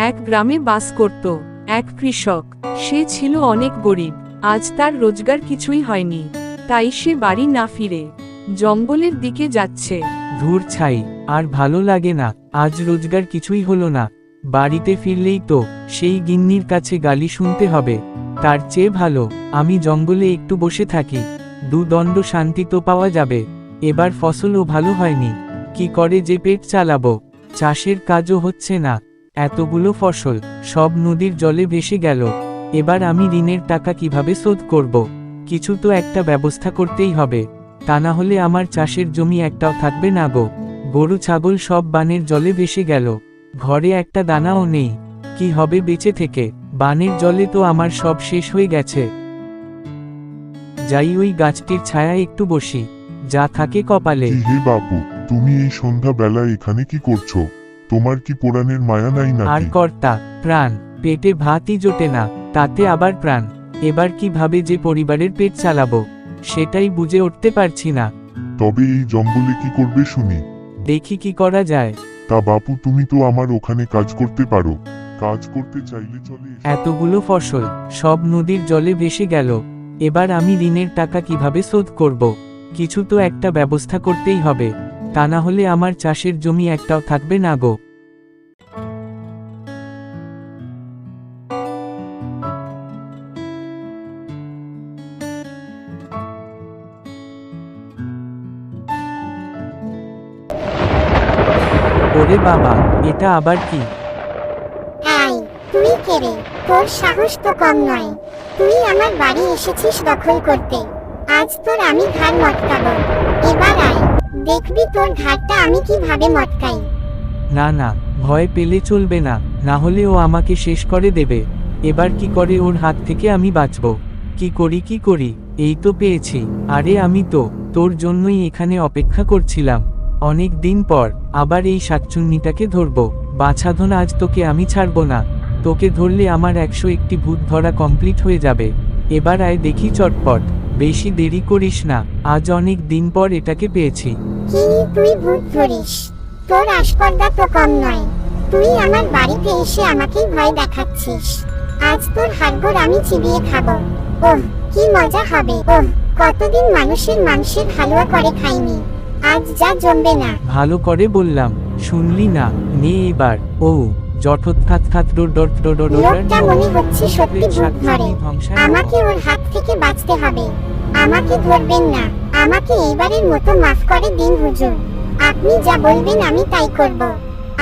এক গ্রামে বাস করত এক কৃষক। সে ছিল অনেক গরিব। আজ তার রোজগার কিছুই হয়নি, তাই সে বাড়ি না ফিরে জঙ্গলের দিকে যাচ্ছে। ধুর ছাই, আর ভালো লাগে না, আজ রোজগার কিছুই হলো না। বাড়িতে ফিরলেই তো সেই গিন্নির কাছে গালি শুনতে হবে। তার চেয়ে ভালো আমি জঙ্গলে একটু বসে থাকি, দুদণ্ড শান্তি তো পাওয়া যাবে। এবার ফসলও ভালো হয়নি, কি করে যে পেট চালাবো? চাষের কাজও হচ্ছে না, এতগুলো ফসল সব নদীর জলে ভেসে গেল। এবার আমি ঋণের টাকা কিভাবে শোধ করব? কিছু তো একটা ব্যবস্থা করতেই হবে, তা না হলে আমার চাষের জমি একটাও থাকবে না গো। গরু ছাগল সব বানের জলে ভেসে গেল, ঘরে একটা দানাও নেই, কি হবে বেঁচে থেকে? বানের জলে তো আমার সব শেষ হয়ে গেছে। যাই ওই গাছটির ছায়ায় একটু বসি, যা থাকে কপালে। কি হে বাপু, তুমি এই সন্ধ্যা বেলা এখানে কি করছো? তোমার কি পোড়ানের মায়া নাই আর নাকি? কর্তা, প্রাণ, পেটে ভাতই জোটে না, তাতে আবার প্রাণ। এবার কিভাবে যে পরিবারের পেট চালাবো সেটাই বুঝে উঠতে পারছি না। তবে এই জঙ্গলে কি করবে শুনি? দেখি কি করা যায়। তা বাপু, তুমি তো আমার ওখানে কাজ করতে পারো, কাজ করতে চাইলে চলে এসো। এতগুলো ফসল সব নদীর জলে ভেসে গেল, এবার আমি ঋণের টাকা কিভাবে শোধ করব? কিছু তো একটা ব্যবস্থা করতেই হবে, তা না হলে আমার চাষের জমি একটাও থাকবে না গো। ওরে বাবা, এটা আবার কি? এই, তুই কে রে? তোর সাহস তো কম নয়। তুই আমার বাড়ি এসেছিস দখল করতে। আজ তোর আমি ঘাড় মটকাবো। এবার আয়, দেখবি তোর ঘাড়টা আমি কিভাবে মটকাই। না না, ভয় পেলে চলবে না, না হলে ও আমাকে শেষ করে দেবে। এবার কি করে ওর হাত থেকে আমি বাঁচব? কি করি? এই তো পেয়েছি। আরে আমি তো তোর জন্যই এখানে অপেক্ষা করছিলাম। অনেক দিন পর আবার এই শাকচুন্নিটাকে ধরবো। বাছাধন, আজ তোকে আমি ছাড়ব না। তোকে ধরলে আমার 101টি ভূত ধরা কমপ্লিট হয়ে যাবে। এবার আয় দেখি চটপট, বেশি দেরি করিস না, আজ অনেক দিন পর এটাকে পেয়েছি। কি তুই ভূত ধরিস? তোর আস্পর্ধা তো কম নয়। তুই আমার বাড়িতে এসে আমাকেই ভয় দেখাচ্ছিস। আজ তোর হাড়গোড় আমি চিবিয়ে খাবো। ওহ, কি মজা হবে! ওহ, কতদিন মানুষের হালুয়া করে খাইনি, আজ যা জমবে না। ভালো করে বললাম, শুনলি না? নে এবার। ও জঠৎখাত লোকটা মনে হচ্ছে সত্যি ভূত ধরে। আমাকে ওর হাত থেকে বাঁচতে হবে। আমাকে ধরবেন না, আমাকে এইবারের মতো মাফ করে দিন হুজুর। আপনি যা বলবেন আমি তাই করব।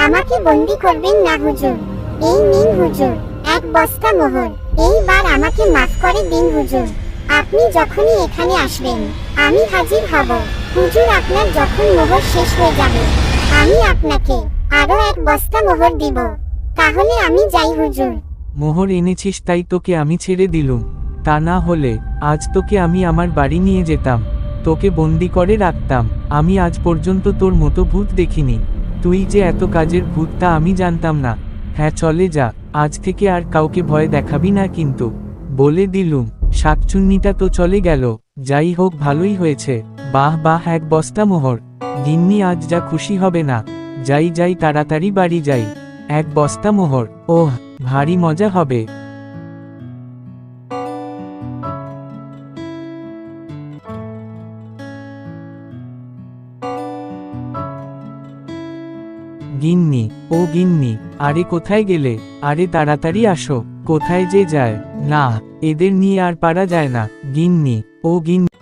আমাকে বন্দি করবেন না হুজুর। এই নিন হুজুর, 1 বস্তা মোহর। এইবার আমাকে মাফ করে দিন হুজুর। আপনি যখনই এখানে আসবেন আমি হাজির হব। হুজুর, আপনার যখন মোহর শেষ হয়ে যাবে আমি আপনাকে আরো 1 বস্তা মোহর দিব। তাহলে আমি যাই হুজুর। মোহর এনেছিস তাই তোকে আমি ছেড়ে দিলুম, তা না হলে আজ তোকে আমি আমার বাড়ি নিয়ে যেতাম, তোকে বন্দি করে রাখতাম। আমি আজ পর্যন্ত তোর মতো ভূত দেখিনি। তুই যে এত কাজের ভূত তা আমি জানতাম না। হ্যাঁ, চলে যা, আজ থেকে আর কাউকে ভয় দেখাবি না কিন্তু, বলে দিলুম। শাকচুন্নিটা তো চলে গেল, যাই হোক ভালোই হয়েছে। বাহ বাহ, 1 বস্তা মোহর। গিন্নি আজ যা খুশি হবে না। যাই তাড়াতাড়ি বাড়ি যাই। 1 বস্তা মোহর, ওহ ভারী মজা হবে। গিন্নি, ও গিন্নি, আরে কোথায় গেলে? আরে তাড়াতাড়ি আসো। কোথায় যে যায় না, এদের নিয়ে আর পারা যায় না। গিন্নি, ও গিন্নি,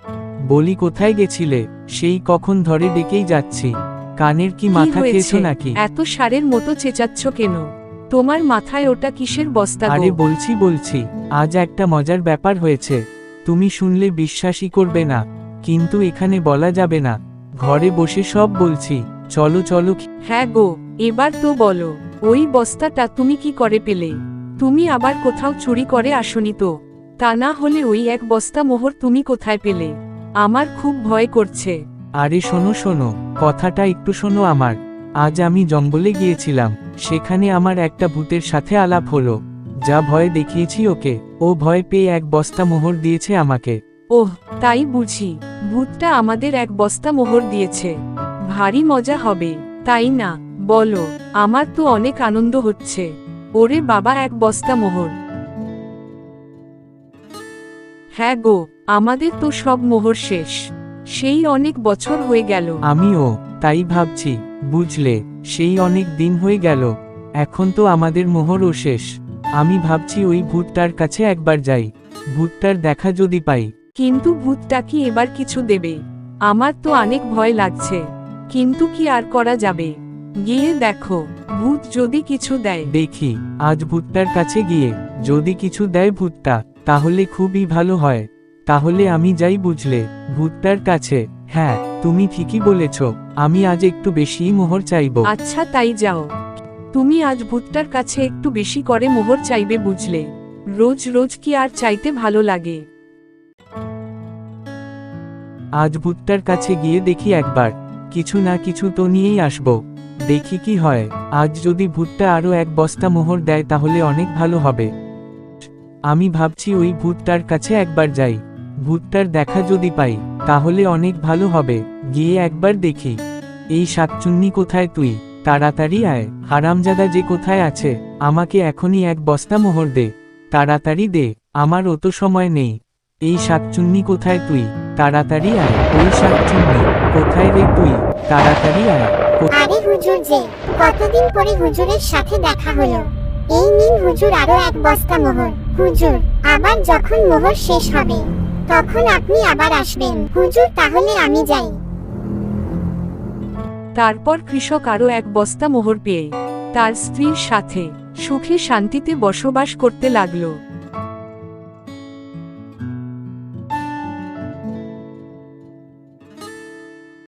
বলি কোথায় গেছিলে? সেই কখন ধরে ডেকেই যাচ্ছি। কানের কি মাথা খেয়েছো নাকি? এত সারের মতো চেঁচাচ্ছ কেন? তোমার মাথায় ওটা কিসের বস্তা গো? আরে বলছি, আজ একটা মজার ব্যাপার হয়েছে। তুমি শুনলে বিশ্বাসই করবে না, কিন্তু এখানে বলা যাবে না। ঘরে বসে সব বলছি, চলো। হ্যাঁ গো, এবার তো বলো, ওই বস্তাটা তুমি কি করে পেলে? তুমি আবার কোথাও চুরি করে আসনি তো? তা না হলে ওই 1 বস্তা মোহর তুমি কোথায় পেলে? আমার খুব ভয় করছে। আরে শোনো, কথাটা একটু শোনো আমার। আজ আমি জঙ্গলে গিয়েছিলাম, সেখানে আমার একটা ভূতের সাথে আলাপ হলো। যা ভয় দেখিয়েছি ওকে, ও ভয় পেয়ে 1 বস্তা মোহর দিয়েছে আমাকে। ওহ, তাই বুঝি? ভূতটা আমাদের 1 বস্তা মোহর দিয়েছে। ভারী মজা হবে, তাই না? বলো, আমার তো অনেক আনন্দ হচ্ছে। ওরে বাবা, এক বস্তা মোহর! হ্যাঁ গো, আমাদের তো সব মোহর শেষ। সেই অনেক বছর হয়ে গেল। আমিও তাই ভাবছি, বুঝলে, সেই অনেক দিন হয়ে গেল। এখন তো আমাদের মোহরও শেষ। আমি ভাবছি ওই ভূতটার কাছে একবার যাই, ভূতটার দেখা যদি পাই। কিন্তু ভূতটা কি এবার কিছু দেবে? আমার তো অনেক ভয় লাগছে, কিন্তু কি আর করা যাবে? গিয়ে দেখো, ভূত যদি কিছু দেয়। দেখি, আজ ভূতটার কাছে গিয়ে যদি কিছু দেয় ভূতটা, তাহলে খুবই ভালো হয়। তাহলে আমি যাই, বুঝলে, ভূতটার কাছে। হ্যাঁ, তুমি ঠিকই বলেছ, আমি আজ একটু বেশিই মোহর চাইব। আচ্ছা, তাই যাও। তুমি আজ ভূতটার কাছে একটু বেশি করে মোহর চাইবে, বুঝলে? রোজ রোজ কি আর চাইতে ভালো লাগে? আজ ভূতটার কাছে গিয়ে দেখি একবার, কিছু না কিছু তো নিয়েই আসব। দেখি কি হয়। আজ যদি ভূতটা আরো এক বস্তা মোহর দেয় তাহলে অনেক ভালো হবে। আমি ভাবছি ওই ভূতটার কাছে একবার যাই, ভূতটার দেখা যদি পাই তাহলে অনেক ভালো হবে। গিয়ে একবার দেখি। এই শাকচুন্নি, কোথায় তুই? তাড়াতাড়ি আয়। হারামজাদা যে কোথায় আছে, আমাকে এখনই এক বস্তা মোহর দে। তাড়াতাড়ি দে, আমার অত সময় নেই। এই শাকচুন্নি, কোথায় তুই? তাড়াতাড়ি আয়। ওই শাকচুন্নি, কোথায় রে তুই? তাড়াতাড়ি আয়। আরে হুজুর যে, কতদিন পরে হুজুরের সাথে দেখা হলো। এই নিন হুজুর আরো এক বস্তা মোহর। হুজুর, আবার যখন মোহর শেষ হবে তখন আপনি আবার আসবেন। হুজুর, তাহলে আমি যাই। তারপর কৃষক আরো এক বস্তা মোহর পেয়ে তার স্ত্রীর সাথে সুখে শান্তিতে বসবাস করতে লাগলো।